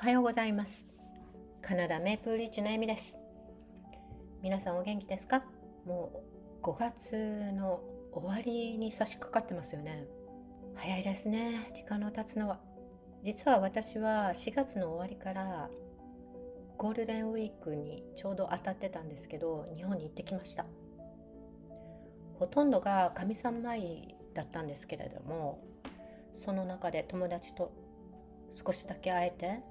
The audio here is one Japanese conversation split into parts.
はようございます。カナダメープルリッジのエミです。皆さんお元気ですか？もう5月の終わりに差し掛かってますよね。早いですね、時間の経つのは。実は私は4月の終わりからゴールデンウィークにちょうど当たってたんですけど、日本に行ってきました。ほとんどが神さん参りだったんですけれども、その中で友達と少しだけ会えて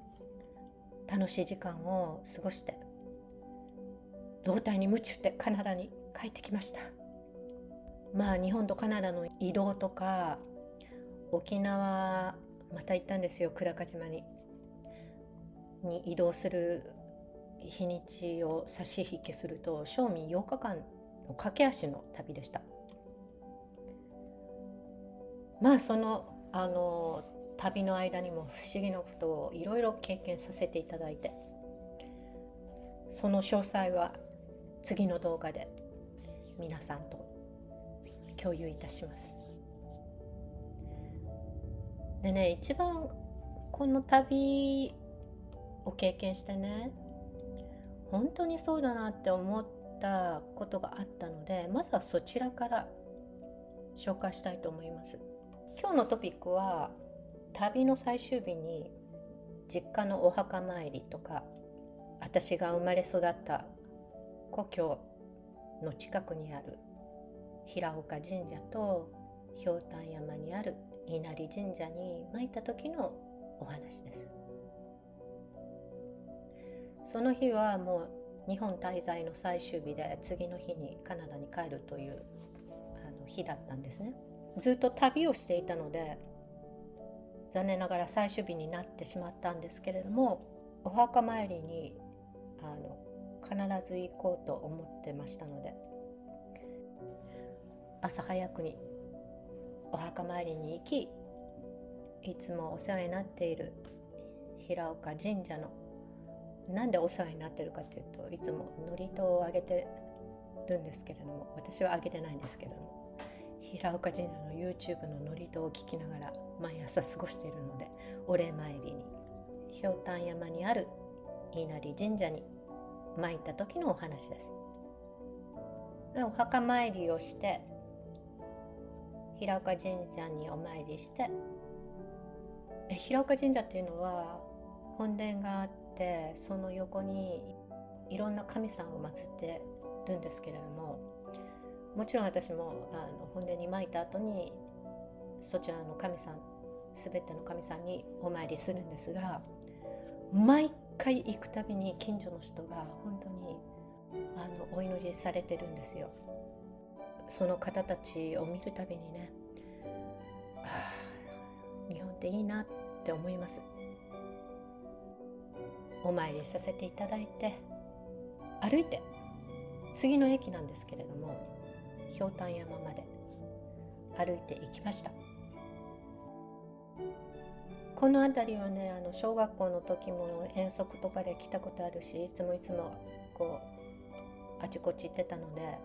楽しい時間を過ごして、胴体に夢中でカナダに帰ってきました。日本とカナダの移動とか、沖縄また行ったんですよ。久高島に移動する日にちを差し引きすると正味8日間の駆け足の旅でした。その旅の間にも不思議なことをいろいろ経験させていただいて、その詳細は次の動画で皆さんと共有いたします。でね、一番この旅を経験してね、本当にそうだなって思ったことがあったので、まずはそちらから紹介したいと思います。今日のトピックは、旅の最終日に実家のお墓参りとか、私が生まれ育った故郷の近くにある平岡神社とひょうたん山にある稲荷神社に参った時のお話です。その日はもう日本滞在の最終日で、次の日にカナダに帰るという日だったんですね。ずっと旅をしていたので、残念ながら最終日になってしまったんですけれども、お墓参りに必ず行こうと思ってましたので、朝早くにお墓参りに行き、いつもお世話になっている平岡神社の、なんでお世話になってるかというと、いつも祝詞をあげてるんですけれども、私はあげてないんですけれども、平岡神社の YouTube の祝詞を聞きながら毎朝過ごしているので、お礼参りにひょうたん山にある稲荷神社に参った時のお話です。お墓参りをして、平岡神社にお参りして、平岡神社っていうのは本殿があって、その横にいろんな神さんを祀ってるんですけれども、もちろん私も本殿に参った後にそちらの神さん、全ての神さんにお参りするんですが、毎回行くたびに近所の人が本当にお祈りされてるんですよ。その方たちを見るたびにね、日本っていいなって思います。お参りさせていただいて、歩いて次の駅なんですけれども、ひょうたん山まで歩いて行きました。この辺りはね、小学校の時も遠足とかで来たことあるし、いつもこうあちこち行ってたので、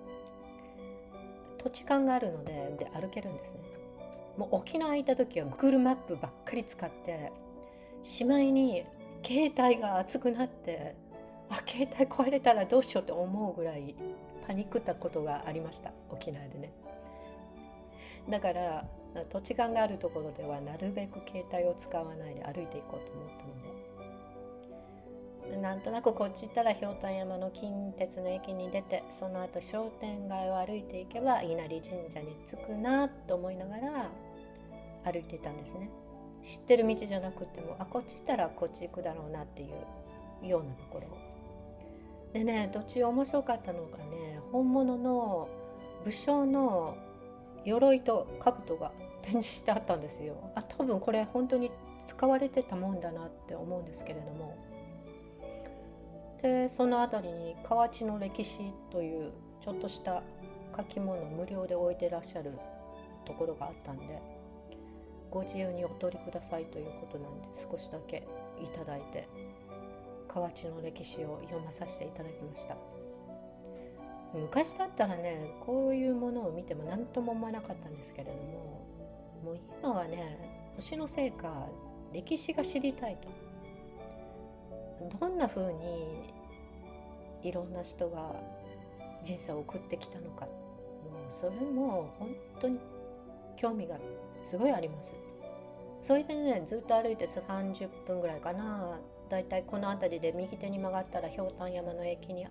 土地勘があるので歩けるんですね。もう沖縄行った時は Google マップばっかり使って、しまいに携帯が熱くなって、携帯壊れたらどうしようと思うぐらいパニックったことがありました、沖縄でね。だから土地勘があるところではなるべく携帯を使わないで歩いていこうと思ったので、なんとなくこっち行ったらひょうたん山の近鉄の駅に出て、その後商店街を歩いていけば稲荷神社に着くなと思いながら歩いていたんですね。知ってる道じゃなくても、こっち行ったらこっち行くだろうなっていうようなところでね、どっち面白かったのがね、本物の武将の鎧と兜が展示してあったんですよ。多分これ本当に使われてたもんだなって思うんですけれども、でその辺りに河内の歴史というちょっとした書き物を無料で置いてらっしゃるところがあったんで、ご自由にお取りくださいということなんで、少しだけいただいて河内の歴史を読まさせていただきました。昔だったらね、こういうものを見ても何とも思わなかったんですけれども、もう今はね、年のせいか歴史が知りたいと。どんな風にいろんな人が人生を送ってきたのか、もうそれも本当に興味がすごいあります。それでね、ずっと歩いて30分ぐらいかな、だいたいこの辺りで右手に曲がったらひょうたん山の駅に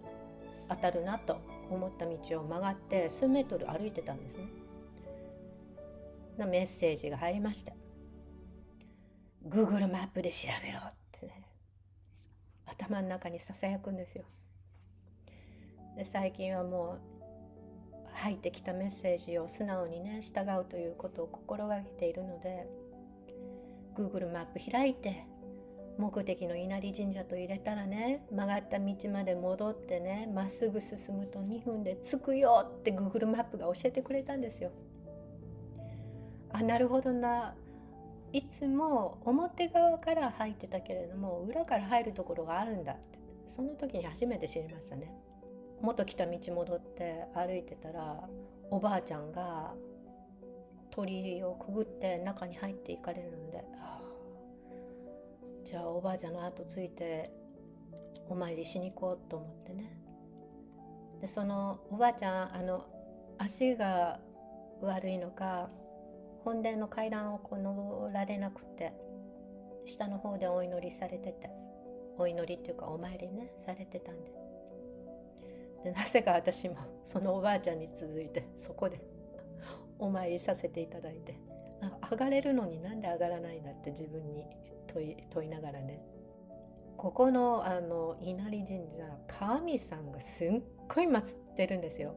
当たるなと思った道を曲がって数メートル歩いてたんですね。メッセージが入りました。 Google マップで調べろってね、頭の中にささやくんですよ。で、最近はもう入ってきたメッセージを素直にね従うということを心がけているので、 Google マップ開いて目的の稲荷神社と入れたらね、曲がった道まで戻ってね、まっすぐ進むと2分で着くよって Google マップが教えてくれたんですよ。あ、なるほどな。いつも表側から入ってたけれども裏から入るところがあるんだって、その時に初めて知りましたね。元来た道戻って歩いてたら、おばあちゃんが鳥居をくぐって中に入っていかれるので、じゃあおばあちゃんの後ついてお参りしに行こうと思ってね。で、そのおばあちゃん、足が悪いのか本殿の階段を登られなくて、下の方でお祈りされてて、お祈りっていうかお参りねされてたんで、なぜか私もそのおばあちゃんに続いてそこでお参りさせていただいて、上がれるのになんで上がらないんだって自分に問いながらね、ここの稲荷神社、神さんがすっごい祀ってるんですよ。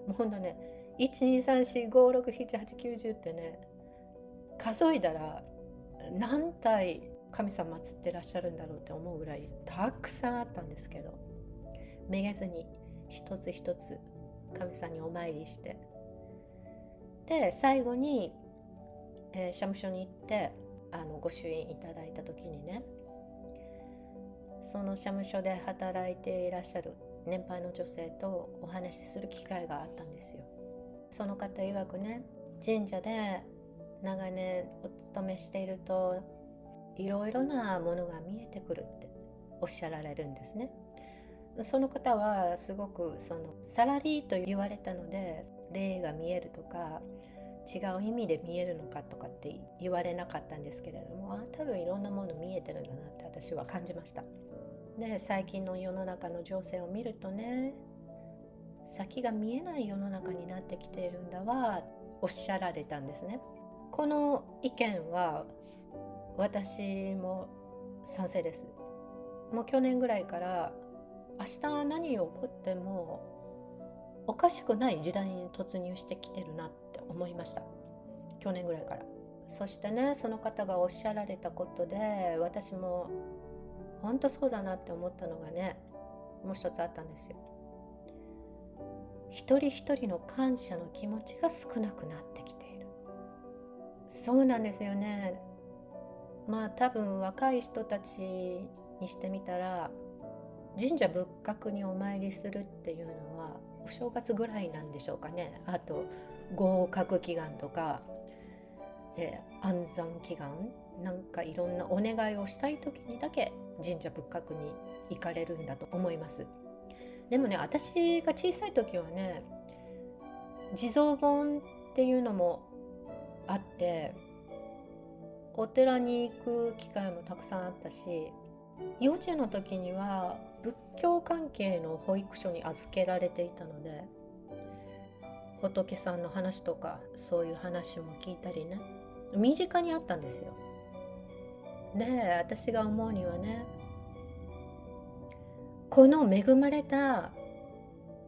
もうほんとね、12345678910ってね、数えたら何体神様祀ってらっしゃるんだろうって思うぐらいたくさんあったんですけど、めげずに一つ一つ神さんにお参りして、で最後に、社務所に行ってご朱印いただいた時にね、その社務所で働いていらっしゃる年配の女性とお話しする機会があったんですよ。その方曰くね、神社で長年お勤めしているといろいろなものが見えてくるっておっしゃられるんですね。その方はすごくサラリーと言われたので、霊が見えるとか違う意味で見えるのかとかって言われなかったんですけれども、多分いろんなもの見えてるんだなって私は感じました。で、最近の世の中の情勢を見るとね、先が見えない世の中になってきているんだわおっしゃられたんですね。この意見は私も賛成です。もう去年ぐらいから明日何が起こってもおかしくない時代に突入してきてるなって思いました。去年ぐらいから。そしてね、その方がおっしゃられたことで私も本当そうだなって思ったのがね、もう一つあったんですよ。一人一人の感謝の気持ちが少なくなってきている。そうなんですよね。多分若い人たちにしてみたら、神社仏閣にお参りするっていうのはお正月ぐらいなんでしょうかね。あと合格祈願とか、安産祈願、なんかいろんなお願いをしたい時にだけ神社仏閣に行かれるんだと思います。でもね、私が小さい時はね、地蔵盆っていうのもあってお寺に行く機会もたくさんあったし、幼稚園の時には仏教関係の保育所に預けられていたので、仏さんの話とかそういう話も聞いたりね、身近にあったんですよ。で、私が思うにはね、この恵まれた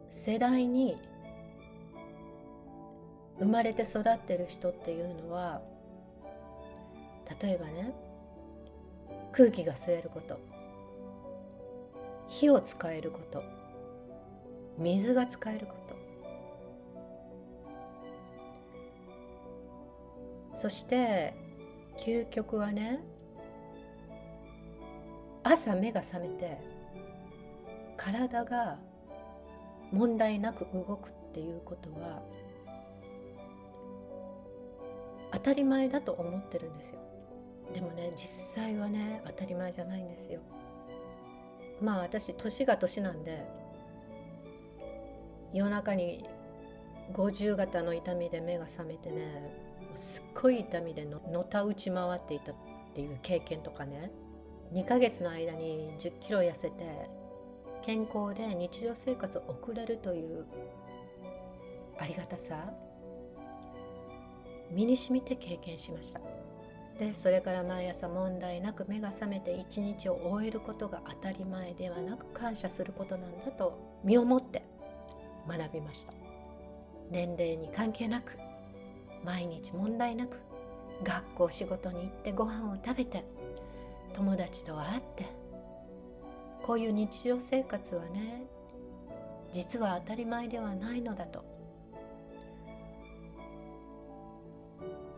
世代に生まれて育ってる人っていうのは、例えばね、空気が吸えること、火を使えること、水が使えること、そして究極はね、朝目が覚めて体が問題なく動くっていうことは当たり前だと思ってるんですよ。でもね、実際はね、当たり前じゃないんですよ。まあ私年が年なんで、夜中に50型の痛みで目が覚めてね、すっごい痛みでのた打ち回っていたっていう経験とかね、2ヶ月の間に10キロ痩せて健康で日常生活を送れるというありがたさ、身に染みて経験しました。でそれから毎朝問題なく目が覚めて一日を終えることが当たり前ではなく感謝することなんだと身をもって学びました。年齢に関係なく、毎日問題なく学校仕事に行ってご飯を食べて友達と会って、こういう日常生活はね、実は当たり前ではないのだと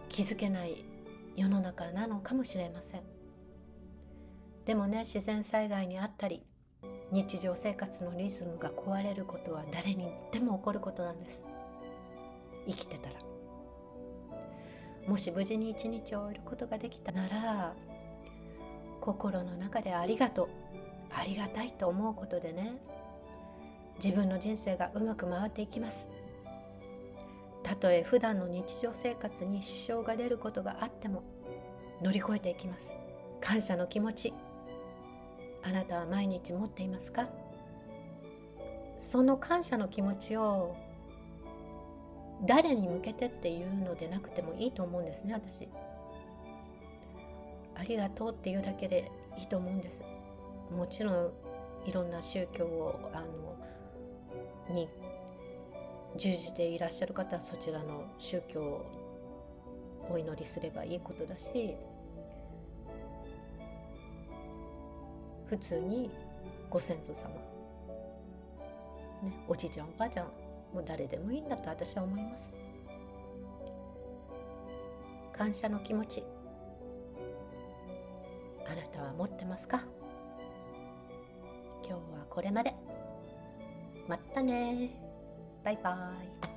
気づけない世の中なのかもしれません。でもね、自然災害にあったり日常生活のリズムが壊れることは誰にでも起こることなんです。生きてたら、もし無事に一日を終えることができたなら、心の中でありがとう、ありがたいと思うことでね、自分の人生がうまく回っていきます。たとえ普段の日常生活に支障が出ることがあっても乗り越えていきます。感謝の気持ち、あなたは毎日持っていますか？その感謝の気持ちを誰に向けてっていうのでなくてもいいと思うんですね。私ありがとうっていうだけでいいと思うんです。もちろんいろんな宗教をに従事ていらっしゃる方はそちらの宗教をお祈りすればいいことだし、普通にご先祖様、ね、おじいちゃんおばあちゃん、もう誰でもいいんだと私は思います。感謝の気持ち、あなたは持ってますか？今日はこれまで。またね。バイバイ。